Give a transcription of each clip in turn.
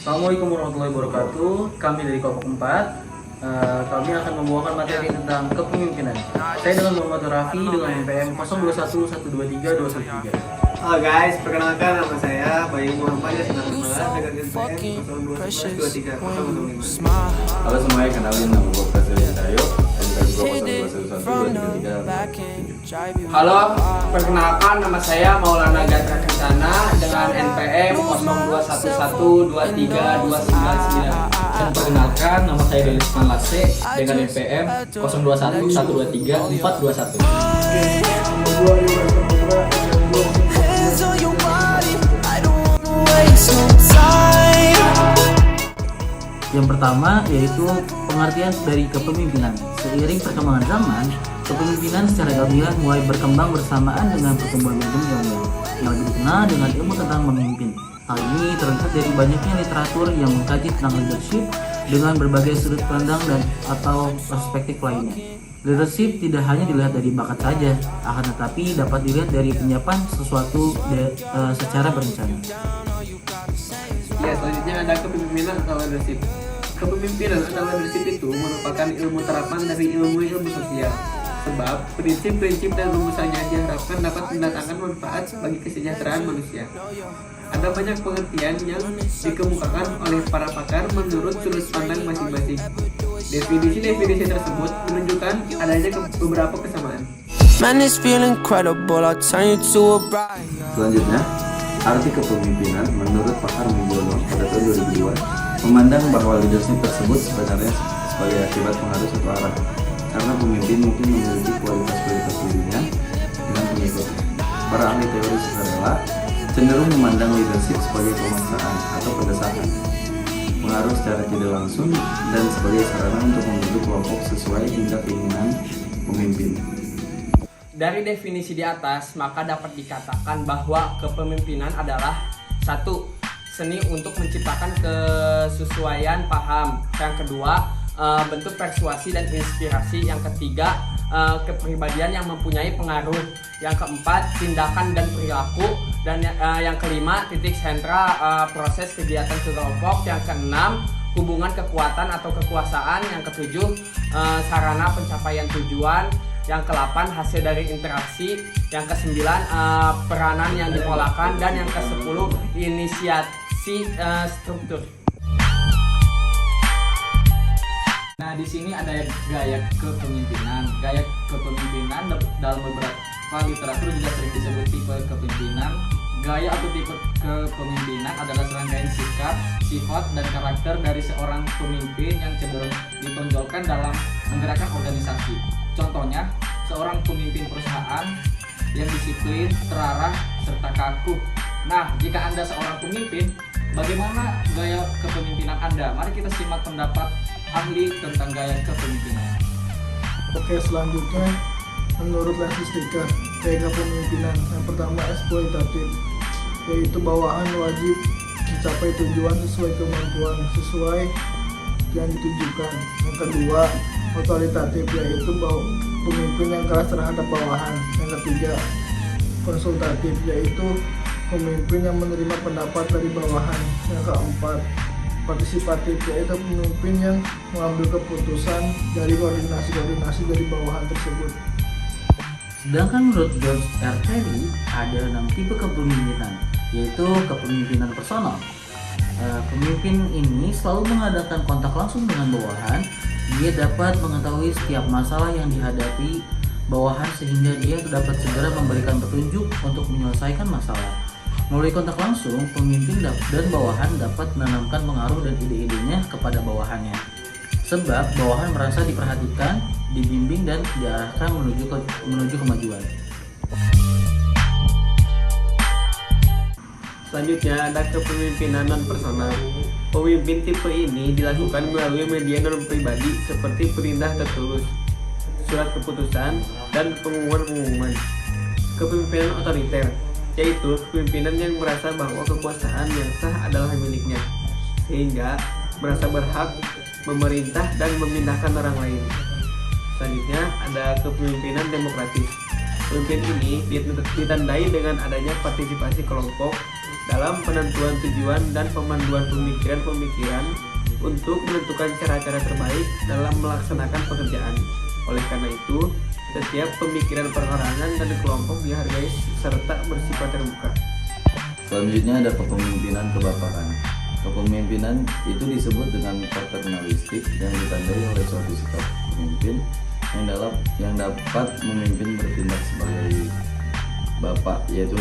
Assalamualaikum warahmatullahi wabarakatuh. Kami dari Kelompok 4. Kami akan membawakan materi tentang kepemimpinan. Saya dengan Muhammad Raffi dengan NPM 021123 Halo guys, perkenalkan nama saya Bayu Muhammad Yasmin dengan NPM 021123 Halo semuanya, kenalin nama gue Prasetyo Cahyo, NPM 021123. Halo, perkenalkan nama saya Maulana Gatra Kencana dengan NPM 0211232999. Dan perkenalkan nama saya Delisman Lase dengan NPM 0211234421. Yang pertama yaitu pengertian dari kepemimpinan. Seiring perkembangan zaman, kepemimpinan secara ilmiah mulai berkembang bersamaan dengan pertumbuhan ilmu yang lebih dikenal dengan ilmu tentang memimpin. Hal ini terlihat dari banyaknya literatur yang mengkaji tentang leadership dengan berbagai sudut pandang dan atau perspektif lainnya. Leadership tidak hanya dilihat dari bakat saja, akan tetapi dapat dilihat dari penyiapan sesuatu secara berencana. Ya, selanjutnya ada kepemimpinan atau leadership. Kepemimpinan atau leadership itu merupakan ilmu terapan dari ilmu-ilmu sosial. Sebab prinsip-prinsip dan rumusannya diharapkan dapat mendatangkan manfaat bagi kesejahteraan manusia. Ada banyak pengertian yang dikemukakan oleh para pakar menurut sudut pandang masing-masing. Definisi-definisi tersebut menunjukkan adanya beberapa kesamaan. Selanjutnya, arti kepemimpinan menurut pakar Minggono pada tahun 2002 memandang bahwa leadership tersebut sebenarnya sebagai akibat pengaruh satu arah, karena pemimpin mungkin memiliki kualitas-kualitas dirinya dengan pengikut. Para ahli teori sukarela cenderung memandang leadership sebagai pemaksaan atau pendesakan, pengaruh secara tidak langsung, dan sebagai sarana untuk membentuk kelompok sesuai tingkat keinginan pemimpin. Dari definisi di atas, maka dapat dikatakan bahwa kepemimpinan adalah satu, seni untuk menciptakan kesesuaian paham. Yang kedua, bentuk persuasi dan inspirasi. Yang ketiga, kepribadian yang mempunyai pengaruh. Yang keempat, tindakan dan perilaku. Dan yang kelima, titik sentral proses kegiatan kelompok. Yang keenam, hubungan kekuatan atau kekuasaan. Yang ketujuh, sarana pencapaian tujuan. Yang ke-8 hasil dari interaksi. Yang ke-9 peranan yang dipolakan. Dan yang ke-10 inisiasi struktur. Nah, di sini ada gaya kepemimpinan. Gaya kepemimpinan dalam beberapa literatur juga sering disebut tipe kepemimpinan. Gaya atau tipe kepemimpinan adalah serangkaian sikap, sifat, dan karakter dari seorang pemimpin yang cenderung ditonjolkan dalam menggerakkan organisasi. Contohnya, seorang pemimpin perusahaan yang disiplin, terarah, serta kaku. Nah, jika Anda seorang pemimpin, bagaimana gaya kepemimpinan Anda? Mari kita simak pendapat ahli tentang gaya kepemimpinan. Oke, selanjutnya menurut Leslie, gaya kepemimpinan yang pertama eksploitatif, yaitu bawahan wajib mencapai tujuan sesuai kemampuan sesuai yang ditujukan. Yang kedua, otoritatif, yaitu pemimpin yang keras terhadap bawahan. Yang ketiga, konsultatif, yaitu pemimpin yang menerima pendapat dari bawahan. Yang keempat, partisipatif, yaitu pemimpin yang mengambil keputusan dari koordinasi dari bawahan tersebut. Sedangkan menurut George R. Terry ada 6 tipe kepemimpinan, yaitu kepemimpinan personal. Pemimpin ini selalu mengadakan kontak langsung dengan bawahan. Dia dapat mengetahui setiap masalah yang dihadapi bawahan sehingga dia dapat segera memberikan petunjuk untuk menyelesaikan masalah. Melalui kontak langsung, pemimpin dan bawahan dapat menanamkan pengaruh dan ide-idenya kepada bawahannya. Sebab bawahan merasa diperhatikan, dibimbing, dan diarahkan menuju kemajuan. Selanjutnya ada kepemimpinan non personal. Pemimpin tipe ini dilakukan melalui media non pribadi seperti perintah tertulis, surat keputusan, dan pengumuman-pengumuman. Kepemimpinan otoriter, yaitu kepemimpinan yang merasa bahwa kekuasaan yang sah adalah miliknya, sehingga merasa berhak memerintah dan memindahkan orang lain. Selanjutnya ada kepemimpinan demokratis. Pemimpin ini ditandai dengan adanya partisipasi kelompok, dalam penentuan tujuan dan pemanduan pemikiran-pemikiran untuk menentukan cara-cara terbaik dalam melaksanakan pekerjaan. Oleh karena itu, setiap pemikiran perorangan dan kelompok dihargai serta bersifat terbuka. Selanjutnya ada kepemimpinan kebapakan. Kepemimpinan itu disebut dengan paternalistik yang ditandai oleh suatu sikap pemimpin yang dapat memimpin bertindak sebagai bapak, yaitu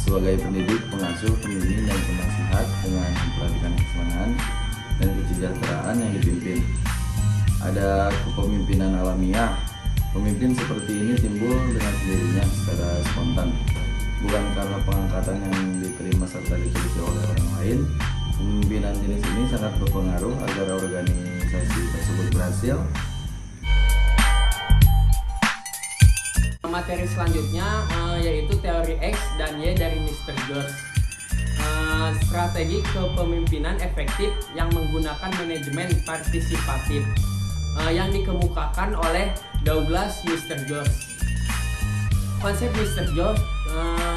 sebagai pendidik, pengasuh, pembimbing, dan penasihat dengan memperhatikan kesenangan dan kesejahteraan yang dipimpin. Ada kepemimpinan alamiah. Pemimpin seperti ini timbul dengan sendirinya secara spontan, bukan karena pengangkatan yang diterima serta diteliti oleh orang lain. Kepemimpinan jenis ini sangat berpengaruh agar organisasi tersebut berhasil. Materi selanjutnya yaitu teori X dan Y dari Mr. George. Strategi kepemimpinan efektif yang menggunakan manajemen partisipatif yang dikemukakan oleh Douglas Mr. George. Konsep Mr. George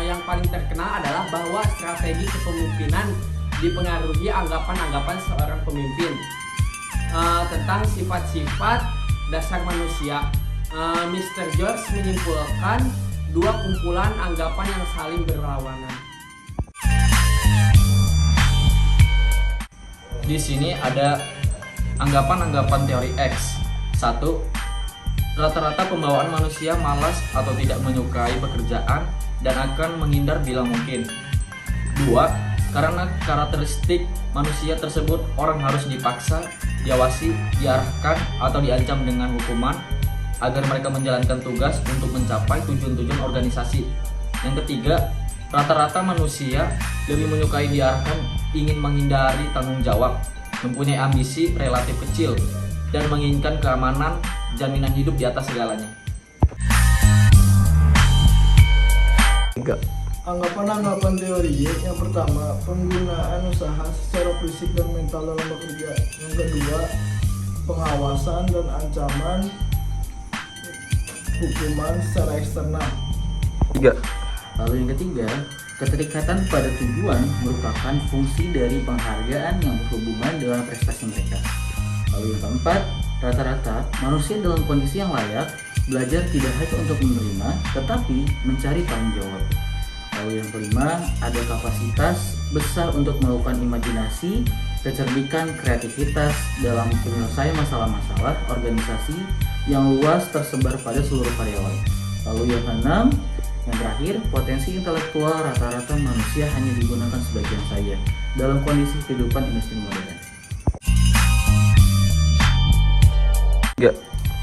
yang paling terkenal adalah bahwa strategi kepemimpinan dipengaruhi anggapan-anggapan seorang pemimpin tentang sifat-sifat dasar manusia. Mr. George menyimpulkan dua kumpulan anggapan yang saling berlawanan. Di sini ada anggapan-anggapan teori X. 1. Rata-rata pembawaan manusia malas atau tidak menyukai pekerjaan dan akan menghindar bila mungkin. 2. Karena karakteristik manusia tersebut, orang harus dipaksa, diawasi, diarahkan, atau diancam dengan hukuman agar mereka menjalankan tugas untuk mencapai tujuan-tujuan organisasi. Yang ketiga, rata-rata manusia lebih menyukai diarahkan, ingin menghindari tanggung jawab, mempunyai ambisi relatif kecil, dan menginginkan keamanan, jaminan hidup di atas segalanya. Anggapan-anggapan teori Y. Yang pertama, penggunaan usaha secara fisik dan mental dalam bekerja. Yang kedua, pengawasan dan ancaman hukuman secara eksternal. 3. Lalu yang ketiga, keterikatan pada tujuan merupakan fungsi dari penghargaan yang berhubungan dengan prestasi mereka. Lalu yang keempat, rata-rata manusia dalam kondisi yang layak belajar tidak hanya untuk menerima, tetapi mencari tanggung jawab. Lalu yang kelima, ada kapasitas besar untuk melakukan imajinasi, kecerdikan, kreativitas dalam penyelesaian masalah-masalah organisasi yang luas tersebar pada seluruh karyawan. Lalu yang keenam, yang terakhir, potensi intelektual rata-rata manusia hanya digunakan sebagian saja dalam kondisi kehidupan industri modern.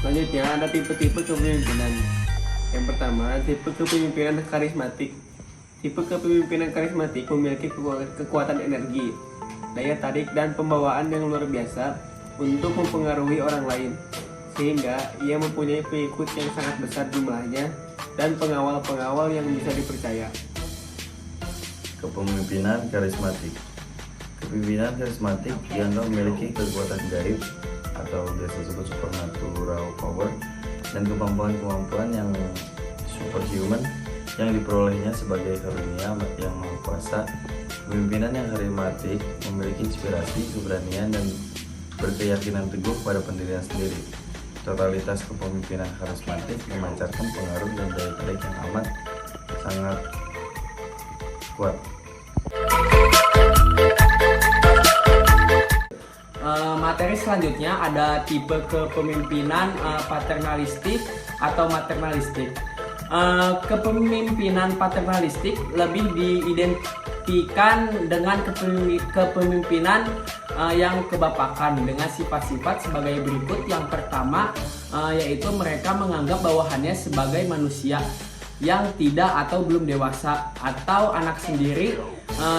Selanjutnya ada tipe-tipe kepemimpinan. Yang pertama, tipe kepemimpinan karismatik. Tipe kepemimpinan karismatik memiliki kekuatan energi, daya tarik, dan pembawaan yang luar biasa untuk mempengaruhi orang lain, sehingga ia mempunyai pengikut yang sangat besar jumlahnya dan pengawal-pengawal yang bisa dipercaya. Kepemimpinan karismatik. Kepemimpinan karismatik dianggap memiliki kekuatan gaib atau biasa disebut supernatural power dan kemampuan-kemampuan yang superhuman yang diperolehnya sebagai karunia yang maha kuasa. Kepemimpinan yang karismatik memiliki inspirasi, keberanian, dan berkeyakinan teguh pada pendirian sendiri. Totalitas kepemimpinan karismatik memancarkan pengaruh dan daya tarik yang amat sangat kuat. Materi selanjutnya ada tipe kepemimpinan paternalistik atau maternalistik. Kepemimpinan paternalistik lebih diidentikan dengan kepemimpinan yang kebapakan dengan sifat-sifat sebagai berikut. Yang pertama yaitu mereka menganggap bawahannya sebagai manusia yang tidak atau belum dewasa atau anak sendiri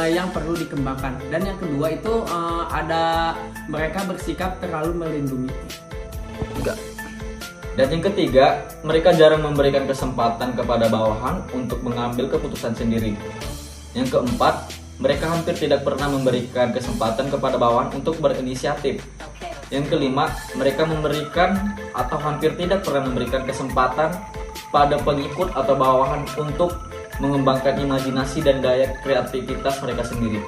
yang perlu dikembangkan. Dan yang kedua itu ada mereka bersikap terlalu melindungi. Dan yang ketiga, mereka jarang memberikan kesempatan kepada bawahan untuk mengambil keputusan sendiri. Yang keempat, mereka hampir tidak pernah memberikan kesempatan kepada bawahan untuk berinisiatif. Yang kelima, mereka memberikan atau hampir tidak pernah memberikan kesempatan pada pengikut atau bawahan untuk mengembangkan imajinasi dan daya kreativitas mereka sendiri.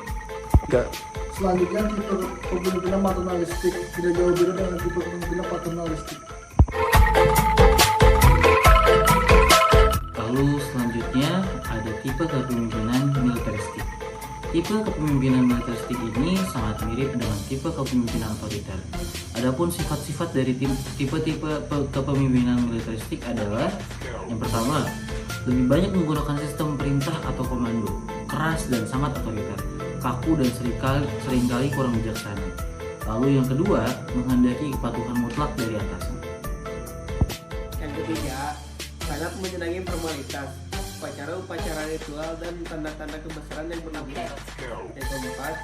Selanjutnya tipe kepemimpinan paternalistik, tidak jauh beda dengan tipe kepemimpinan paternalistik. Lalu selanjutnya ada tipe kepemimpinan militeristik. Tipe kepemimpinan militeristik ini sangat mirip dengan tipe kepemimpinan otoriter. Adapun sifat-sifat dari tipe-tipe kepemimpinan militeristik adalah yang pertama, lebih banyak menggunakan sistem perintah atau komando, keras dan sangat otoriter, kaku dan seringkali kurang bijaksana. Lalu yang kedua, menghendaki kepatuhan mutlak dari atasan. Yang ketiga, sangat menyenangi formalitas, upacara-upacara ritual dan tanda-tanda kebesaran yang berlebihan. Yang keempat,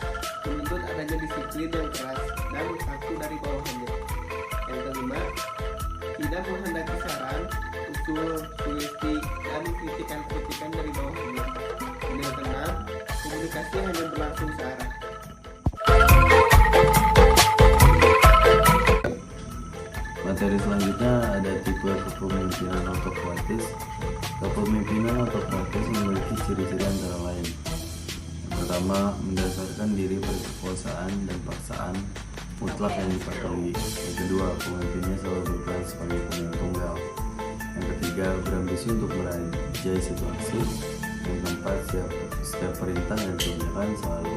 menuntut adanya disiplin yang keras dan kaku dari bawahannya. Yang kelima, tidak menghendaki saran, usul, sugesti, dan kritikan-kritikan dari bawahannya. Dan yang keenam, komunikasi hanya berlangsung searah. Materi selanjutnya ada tipe kepemimpinan autokratis. Kepemimpinan autokratis memiliki ciri-ciri antara lain. Yang pertama, mendasarkan diri pada kekuasaan dan paksaan mutlak yang dipatuhi. Yang kedua, pemimpinnya selalu berperan sebagai pemimpin tunggal. Yang ketiga, berambisi untuk merajai situasi. Yang keempat, setiap perintah dan kebijakan selalu.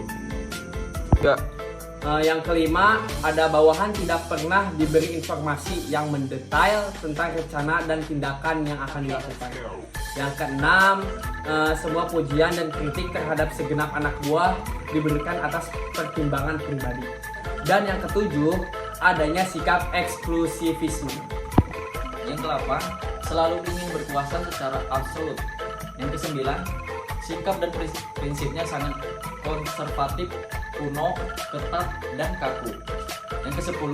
Yang kelima, ada bawahan tidak pernah diberi informasi yang mendetail tentang rencana dan tindakan yang akan dilakukan. Yang keenam, semua pujian dan kritik terhadap segenap anak buah diberikan atas pertimbangan pribadi. Dan yang ketujuh, adanya sikap eksklusivisme. Yang ke-8, selalu ingin berkuasa secara absolut. Yang ke-9, sikap dan prinsipnya sangat konservatif, kuno, ketat, dan kaku. Yang ke-10,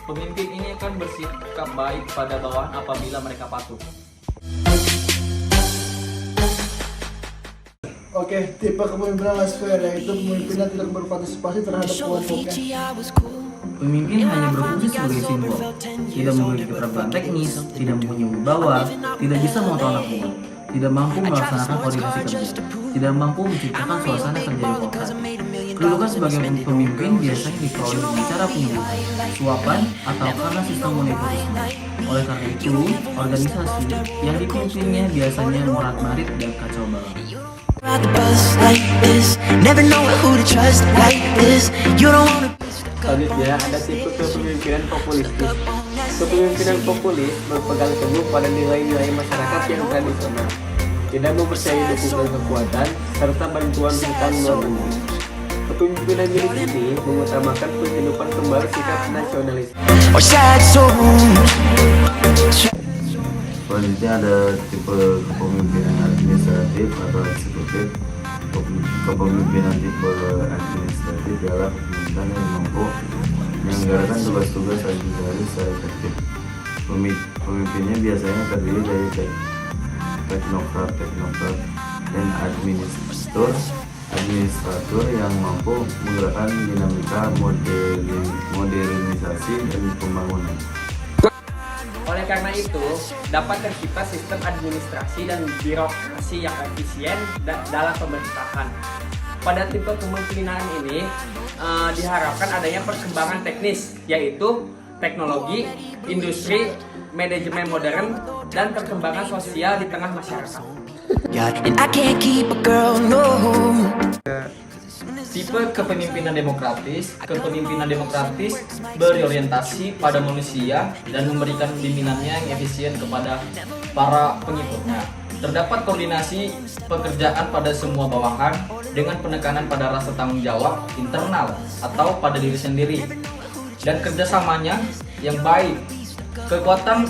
pemimpin ini akan bersikap baik pada bawahan apabila mereka patuh. Oke, tipe kepemimpinan laissez-faire, yaitu pemimpinan tidak berpartisipasi terhadap kelompoknya. Pemimpin hanya berfungsi sebagai simbol, tidak memiliki keterampilan teknis, tidak mempunyai wibawa, tidak bisa mengontrol anak buah, tidak mampu melaksanakan koordinasi kerja, tidak mampu menciptakan suasana kerja yang kongkat. Kedudukan sebagai pemimpin biasanya diperoleh dengan cara penyuluhan, suapan, atau karena sistem nepotisme. Oleh karena itu, organisasi yang dipimpinnya biasanya morat-marit dan kacau balau. Selanjutnya ada tipe kepemimpinan populistis. Kepemimpinan populis berpegang teguh pada nilai-nilai masyarakat yang tradisional, tidak mempercayai dukungan kekuatan serta bantuan hutang luar negeri. Kepemimpinan jenis ini mengutamakan penghidupan kembali sikap nasionalis. Selanjutnya ada tipe kepemimpinan administratif atau eksekutif. Kepemimpinan tipe administratif adalah kepemimpinan yang mampu menyelenggarakan tugas-tugas sehari-hari secara efektif. Pemimpinnya biasanya terdiri dari teknokrat dan administrator yang mampu menggerakkan dinamika modernisasi dan pembangunan. Oleh karena itu, dapat tercipta sistem administrasi dan birokrasi yang efisien dalam pemerintahan. Pada tipe kepemimpinan ini diharapkan adanya perkembangan teknis, yaitu teknologi, industri, manajemen modern, dan perkembangan sosial di tengah masyarakat. Tipe kepemimpinan demokratis berorientasi pada manusia dan memberikan pimpinannya yang efisien kepada para pengikutnya. Terdapat koordinasi pekerjaan pada semua bawahan dengan penekanan pada rasa tanggung jawab internal atau pada diri sendiri dan kerjasamanya yang baik. Kekuatan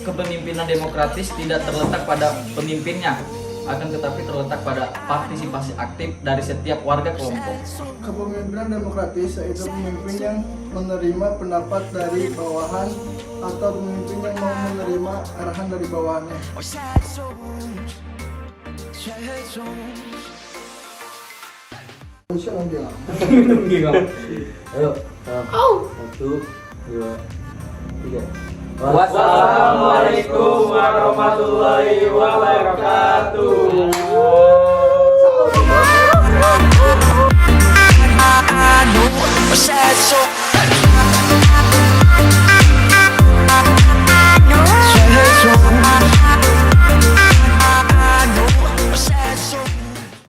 kepemimpinan demokratis tidak terletak pada pemimpinnya, akan tetapi terletak pada partisipasi aktif dari setiap warga kelompok. Kepemimpinan demokratis yaitu pemimpin yang menerima pendapat dari bawahan atau pemimpin yang mau menerima arahan dari bawahannya. Ayo, 1, 2, 3. Wassalamualaikum warahmatullahi wabarakatuh. I know, sad so